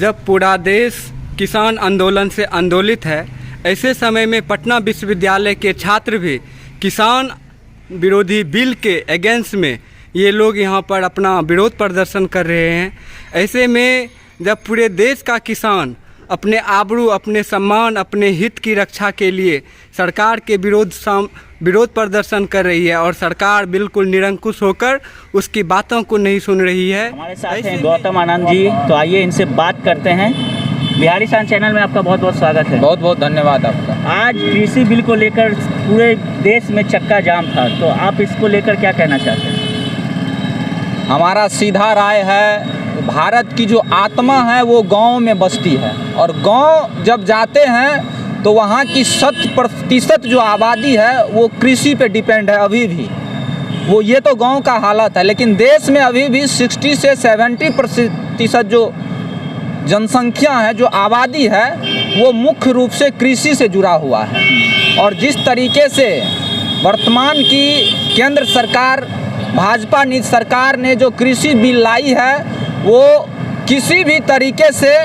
जब पूरा देश किसान आंदोलन से आंदोलित है, ऐसे समय में पटना विश्वविद्यालय के छात्र भी किसान विरोधी बिल के अगेंस्ट में ये लोग यहाँ पर अपना विरोध प्रदर्शन कर रहे हैं। ऐसे में जब पूरे देश का किसान अपने आबरू, अपने सम्मान, अपने हित की रक्षा के लिए सरकार के विरोध प्रदर्शन कर रही है और सरकार बिल्कुल निरंकुश होकर उसकी बातों को नहीं सुन रही है। हमारे साथ हैं गौतम आनंद जी, तो आइए इनसे बात करते हैं। बिहारी शान चैनल में आपका बहुत बहुत स्वागत है। बहुत बहुत धन्यवाद आपका। आज कृषि बिल को लेकर पूरे देश में चक्का जाम था, तो आप इसको लेकर क्या कहना चाहते हैं? हमारा सीधा राय है, भारत की जो आत्मा है वो गांव में बसती है, और गांव जब जाते हैं तो वहाँ की 100% जो आबादी है वो कृषि पे डिपेंड है अभी भी। वो ये तो गांव का हालत है, लेकिन देश में अभी भी 60 से 70% जो जनसंख्या है, जो आबादी है, वो मुख्य रूप से कृषि से जुड़ा हुआ है। और जिस तरीके से वर्तमान की केंद्र सरकार, भाजपा सरकार ने जो कृषि बिल लाई है, वो किसी भी तरीके से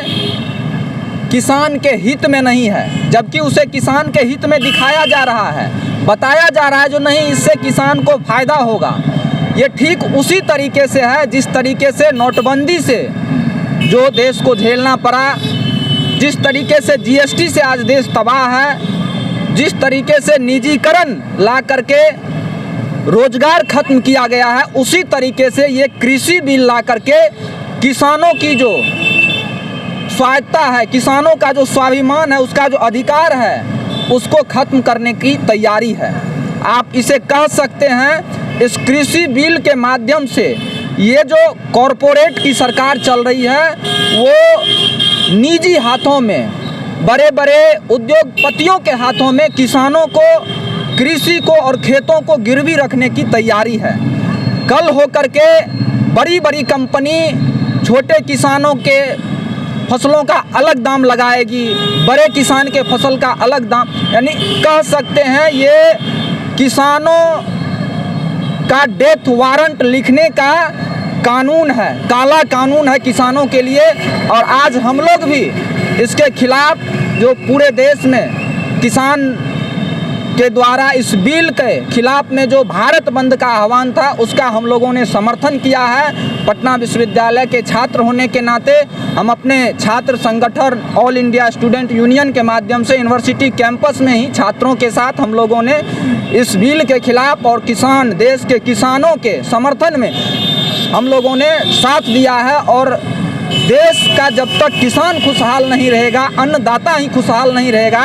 किसान के हित में नहीं है, जबकि उसे किसान के हित में दिखाया जा रहा है, बताया जा रहा है जो नहीं, इससे किसान को फ़ायदा होगा। ये ठीक उसी तरीके से है जिस तरीके से नोटबंदी से जो देश को झेलना पड़ा, जिस तरीके से जीएसटी से आज देश तबाह है, जिस तरीके से निजीकरण ला करके रोजगार खत्म किया गया है, उसी तरीके से ये कृषि बिल ला करके किसानों की जो स्वायत्ता है, किसानों का जो स्वाभिमान है, उसका जो अधिकार है, उसको खत्म करने की तैयारी है। आप इसे कह सकते हैं, इस कृषि बिल के माध्यम से ये जो कॉरपोरेट की सरकार चल रही है, वो निजी हाथों में, बड़े बड़े उद्योगपतियों के हाथों में किसानों को, कृषि को और खेतों को गिरवी रखने की तैयारी है। कल होकर के बड़ी बड़ी कंपनी छोटे किसानों के फसलों का अलग दाम लगाएगी, बड़े किसान के फसल का अलग दाम, यानी कह सकते हैं ये किसानों का डेथ वारंट लिखने का कानून है, काला कानून है किसानों के लिए। और आज हम लोग भी इसके खिलाफ, जो पूरे देश में किसान के द्वारा इस बिल के खिलाफ में जो भारत बंद का आह्वान था, उसका हम लोगों ने समर्थन किया है। पटना विश्वविद्यालय के छात्र होने के नाते हम अपने छात्र संगठन ऑल इंडिया स्टूडेंट यूनियन के माध्यम से यूनिवर्सिटी कैंपस में ही छात्रों के साथ हम लोगों ने इस बिल के खिलाफ और किसान, देश के किसानों के समर्थन में हम लोगों ने साथ दिया है। और देश का जब तक किसान खुशहाल नहीं रहेगा, अन्नदाता ही खुशहाल नहीं रहेगा,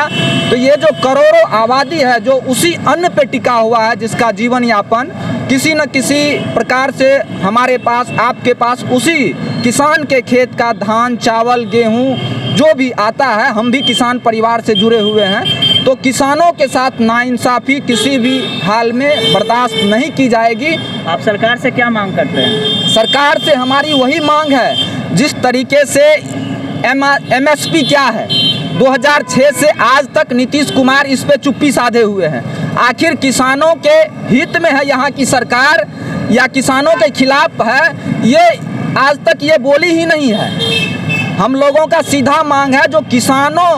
तो ये जो करोड़ों आबादी है जो उसी अन्न पे टिका हुआ है, जिसका जीवन यापन किसी न किसी प्रकार से हमारे पास, आपके पास उसी किसान के खेत का धान, चावल, गेहूं जो भी आता है, हम भी किसान परिवार से जुड़े हुए हैं, तो किसानों के साथ नाइंसाफ़ी किसी भी हाल में बर्दाश्त नहीं की जाएगी। आप सरकार से क्या मांग करते हैं? सरकार से हमारी वही मांग है, जिस तरीके से MSP क्या है, 2006 से आज तक नीतीश कुमार इस पे चुप्पी साधे हुए हैं। आखिर किसानों के हित में है यहाँ की सरकार या किसानों के खिलाफ है, ये आज तक ये बोली ही नहीं है। हम लोगों का सीधा मांग है, जो किसानों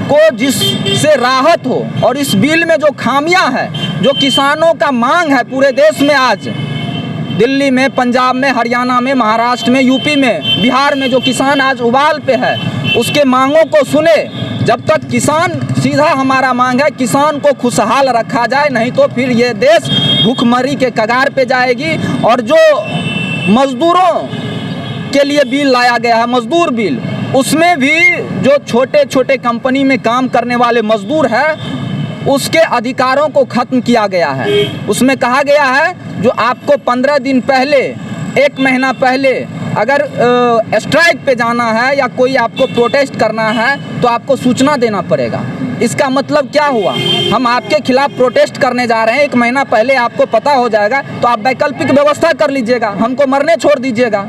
को जिससे राहत हो, और इस बिल में जो खामियां है, जो किसानों का मांग है पूरे देश में, आज दिल्ली में, पंजाब में, हरियाणा में, महाराष्ट्र में, यूपी में, बिहार में जो किसान आज उबाल पे है, उसके मांगों को सुने। जब तक किसान, सीधा हमारा मांग है किसान को खुशहाल रखा जाए, नहीं तो फिर ये देश भूखमरी के कगार पे जाएगी। और जो मजदूरों के लिए बिल लाया गया है, मजदूर बिल, उसमें भी जो छोटे छोटे कंपनी में काम करने वाले मजदूर हैं, उसके अधिकारों को ख़त्म किया गया है। उसमें कहा गया है, जो आपको 15 दिन पहले, 1 महीना पहले अगर स्ट्राइक पे जाना है या कोई आपको प्रोटेस्ट करना है, तो आपको सूचना देना पड़ेगा। इसका मतलब क्या हुआ? हम आपके खिलाफ प्रोटेस्ट करने जा रहे हैं, 1 महीना पहले आपको पता हो जाएगा, तो आप वैकल्पिक व्यवस्था कर लीजिएगा, हमको मरने छोड़ दीजिएगा।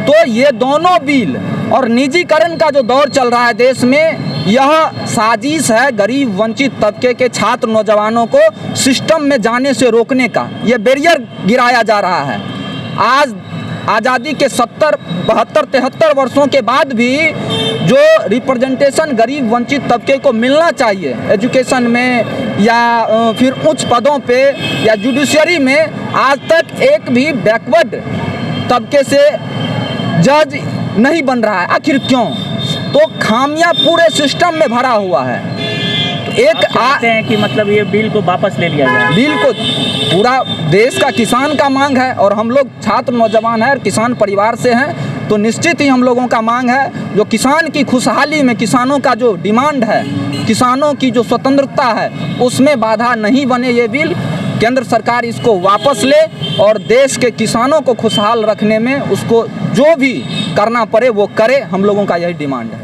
तो ये दोनों बिल और निजीकरण का जो दौर चल रहा है देश में, यह साजिश है गरीब वंचित तबके के छात्र नौजवानों को सिस्टम में जाने से रोकने का। ये बैरियर गिराया जा रहा है। आज आज़ादी के 70, 72, 73 वर्षों के बाद भी जो रिप्रेजेंटेशन गरीब वंचित तबके को मिलना चाहिए एजुकेशन में या फिर उच्च पदों पे या जुडिशरी में, आज तक एक भी बैकवर्ड तबके से जज नहीं बन रहा है। आखिर क्यों? तो खामियां पूरे सिस्टम में भरा हुआ है। तो एक चाहते हैं कि मतलब ये बिल को वापस ले लिया जाए। बिल को पूरा देश का किसान का मांग है, और हम लोग छात्र नौजवान हैं और किसान परिवार से हैं, तो निश्चित ही हम लोगों का मांग है जो किसान की खुशहाली में, किसानों का जो डिमांड है, किसानों की जो स्वतंत्रता है, उसमें बाधा नहीं बने ये बिल। केंद्र सरकार इसको वापस ले और देश के किसानों को खुशहाल रखने में उसको जो भी करना पड़े वो करे। हम लोगों का यही डिमांड है।